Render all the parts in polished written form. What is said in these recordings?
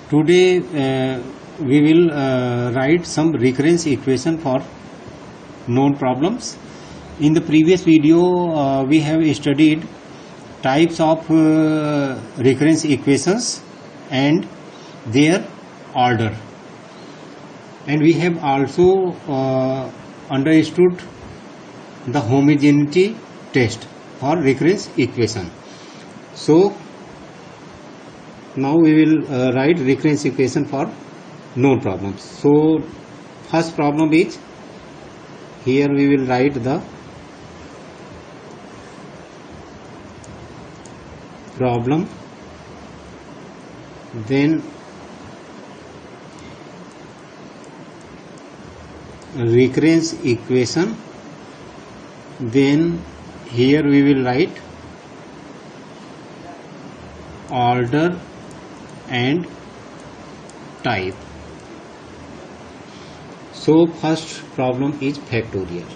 Today we will write some recurrence equation for known problems. In the previous video we have studied types of recurrence equations and their order, and we have also understood the homogeneity test for recurrence equation. So now we will write recurrence equation for known problems. So first problem is, here we will write the problem, then recurrence equation, then here we will write order and type. So first problem is factorial.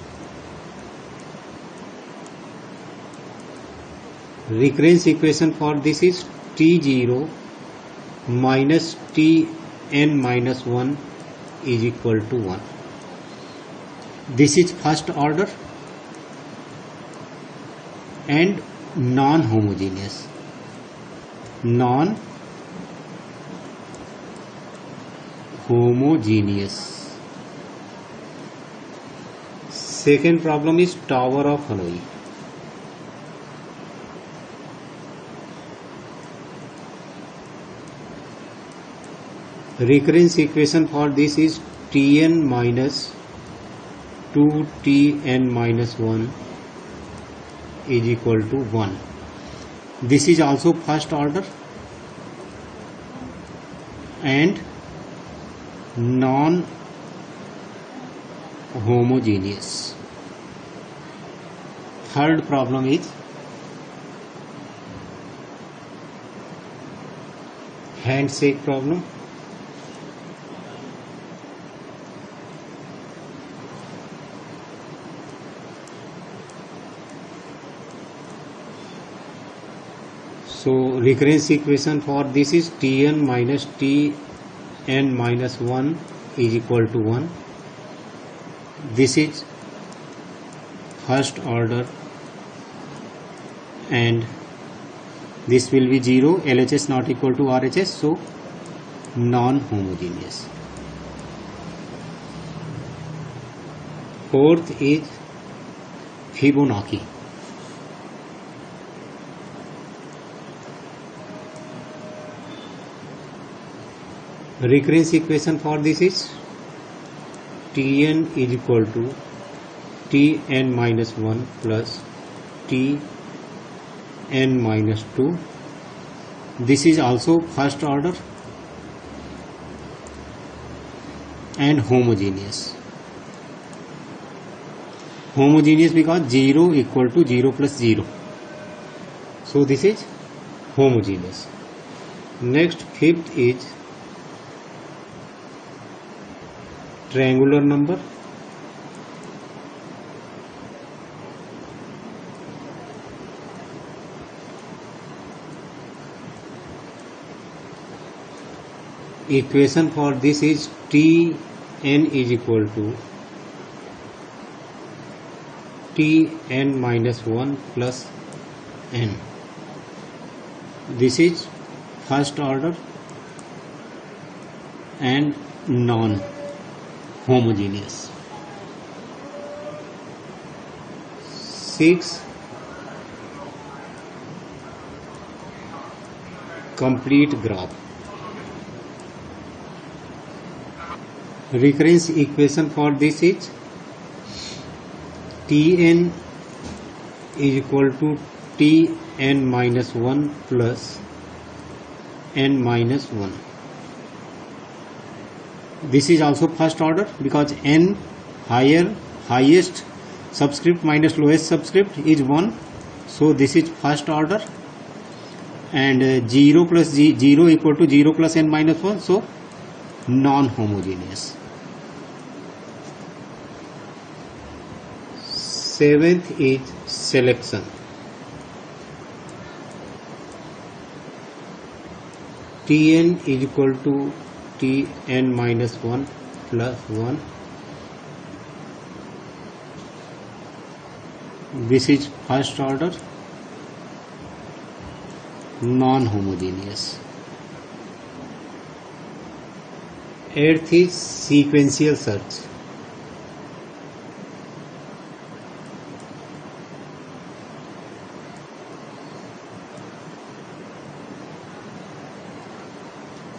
Recurrence equation for this is T0 minus Tn minus 1 is equal to 1. This is first order and non-homogeneous. Second problem is Tower of Hanoi. Recurrence equation for this is Tn minus 2Tn minus 1 is equal to 1. This is also first order and non-homogeneous. Third problem is handshake problem. So recurrence equation for this is Tn minus Tn minus 1 is equal to 1. This is first order and this will be 0. LHS not equal to RHS, so non-homogeneous. Fourth is Fibonacci. Recurrence equation for this is Tn is equal to Tn minus 1 plus Tn minus 2. This is also first order and homogeneous. Homogeneous because 0 equal to 0 plus 0. So this is homogeneous. Next, fifth is triangular number. Equation for this is Tn is equal to Tn minus 1 plus n. This is first order and non-homogeneous. 6. Complete graph. Recurrence equation for this is Tn is equal to Tn minus 1 plus n minus 1. This is also first order because n highest subscript minus lowest subscript is 1. So this is first order and 0 plus 0 equal to 0 plus n minus 1. So non-homogeneous. Seventh is selection. Tn is equal to Tn minus 1 plus 1. This is first order non-homogeneous. Eighth is sequential search.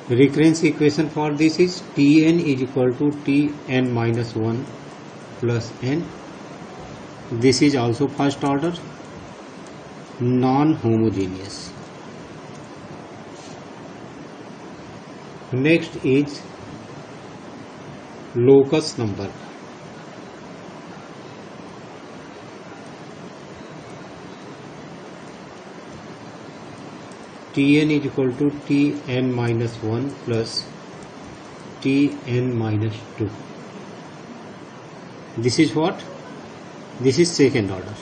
Recurrence equation for this is Tn is equal to Tn minus 1 plus n. This is also first order non-homogeneous. Next is locus number. Tn is equal to Tn minus 1 plus Tn minus 2. This is what? This is second order.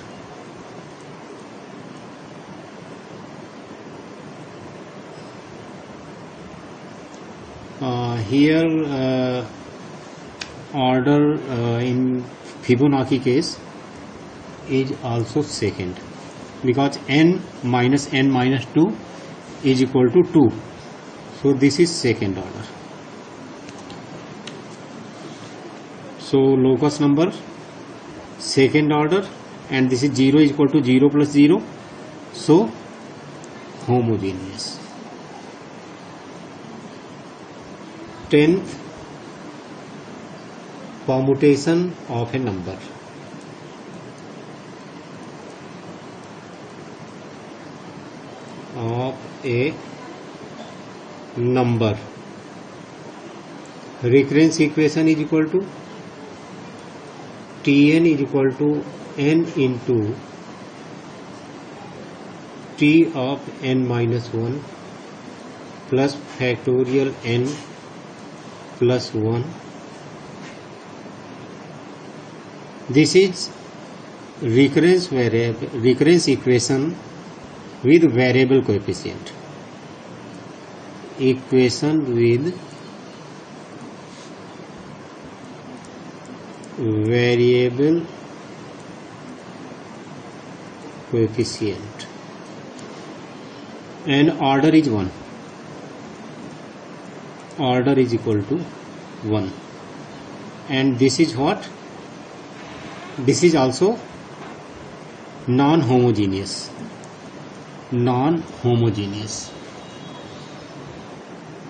Here order in Fibonacci case is also second, because n minus 2 is equal to 2. So this is second order. So locus number second order, and this is 0 is equal to 0 plus 0. So homogeneous. 10th, permutation of a number. Recurrence equation is equal to Tn is equal to n into T of n minus 1 plus factorial n plus 1. This is recurrence equation with variable coefficient. Equation with variable coefficient, and order is 1. Order is equal to 1. And this is what? This is also non-homogeneous.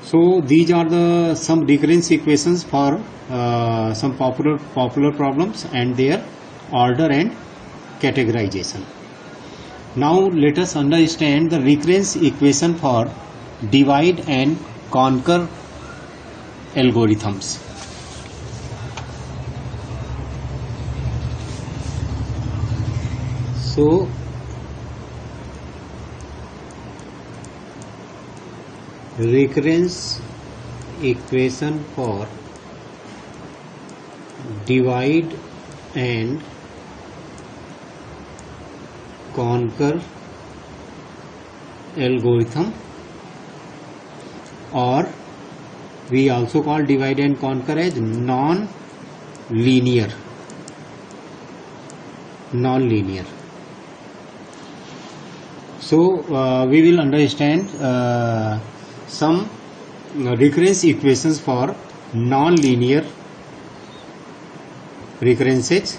So these are the some recurrence equations for some popular problems and their order and categorization. Now let us understand the recurrence equation for divide and conquer algorithms. So recurrence equation for divide and conquer algorithm, or we also call divide and conquer as non-linear. So we will understand some recurrence equations for non-linear recurrences.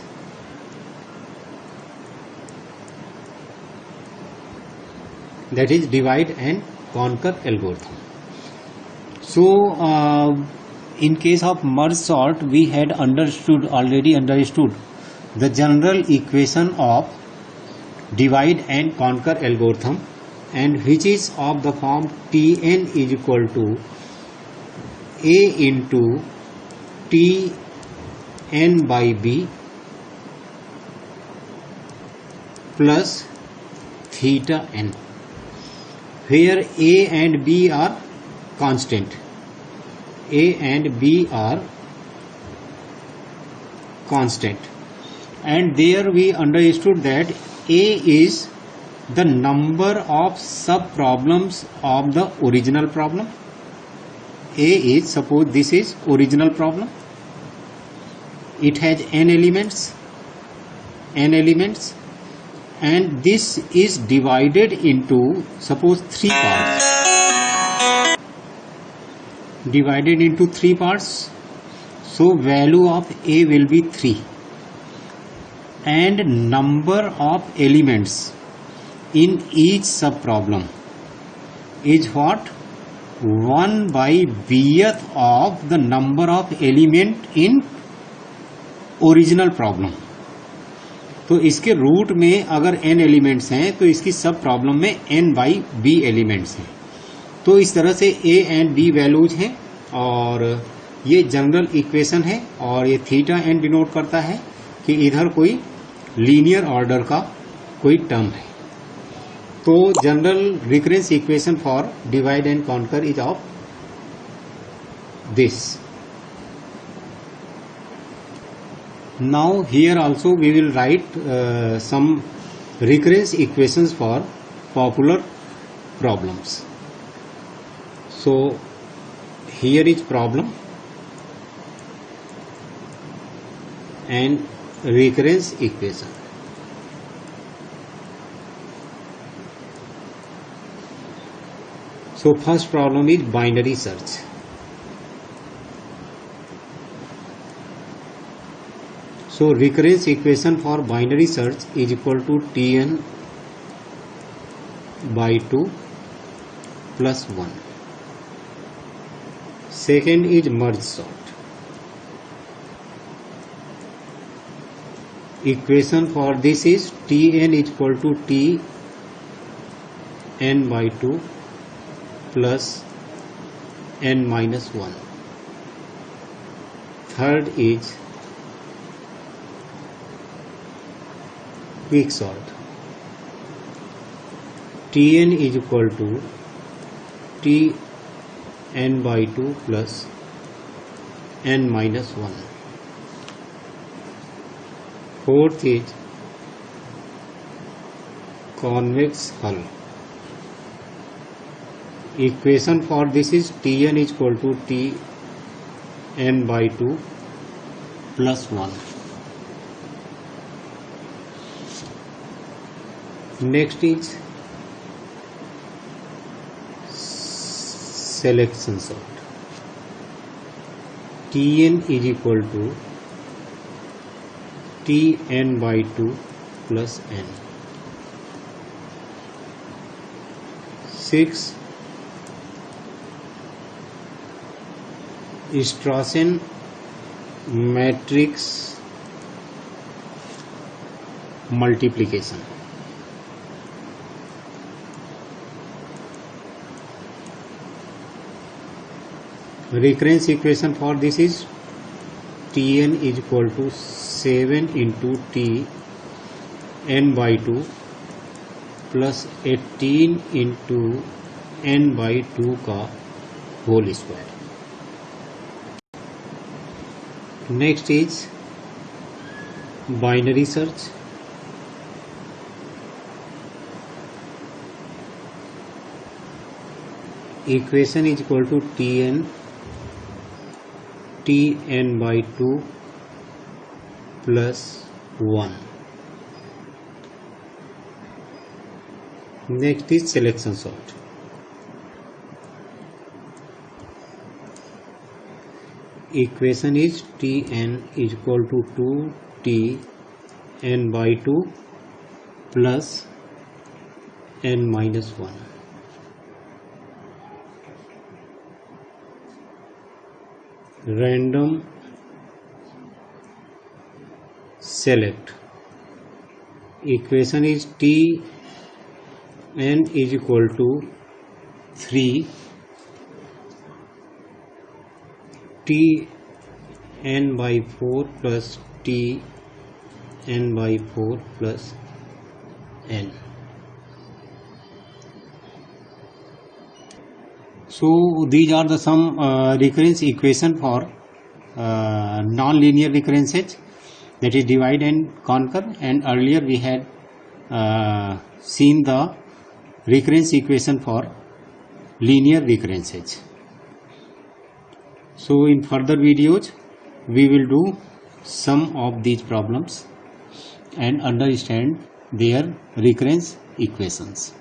That is divide and conquer algorithm. So in case of merge sort, we had already understood the general equation of divide and conquer algorithm, and which is of the form Tn is equal to A into Tn by B plus theta n, where A and B are constant. And there we understood that A is the number of sub problems of the original problem, A is, suppose this is original problem. It has n elements, and this is divided into, suppose, 3 parts. Divided into 3 parts. So value of A will be 3. And number of elements in each sub-problem is what? 1 by bth of the number of element in original problem. तो इसके root में अगर n elements हैं तो इसकी सब problem में n by b elements हैं. तो इस तरह से a एंड b वैल्यूज हैं और ये जनरल इक्वेशन है और ये थीटा n डिनोट करता है कि इधर कोई लीनियर ऑर्डर का कोई टर्म है. तो general recurrence equation for divide and conquer is of this. Now here also we will write some recurrence equations for popular problems. So here is problem and recurrence equation. So first problem is binary search. So recurrence equation for binary search is equal to Tn by 2 plus 1. Second is merge sort. Equation for this is Tn is equal to Tn by 2 plus n minus 1. Third is quick sort. Tn is equal to Tn by 2 plus n minus 1. Fourth is convex hull. Equation for this is Tn is equal to Tn by 2 plus 1. Next is selection sort. Tn is equal to Tn by 2 plus n. 6. Strassen matrix multiplication. Recurrence equation for this is Tn is equal to 7 into Tn by 2 plus 18 into n by 2 का whole square. Next is binary search. Equation is equal to Tn by 2 plus 1. Next is selection sort. Equation is Tn is equal to 2Tn by 2 plus n minus 1. Random select. Equation is Tn is equal to 3 Tn by 4 plus Tn by 4 plus n. So these are the some recurrence equation for non-linear recurrences, that is divide and conquer, and earlier we had seen the recurrence equation for linear recurrences. So in further videos we will do some of these problems and understand their recurrence equations.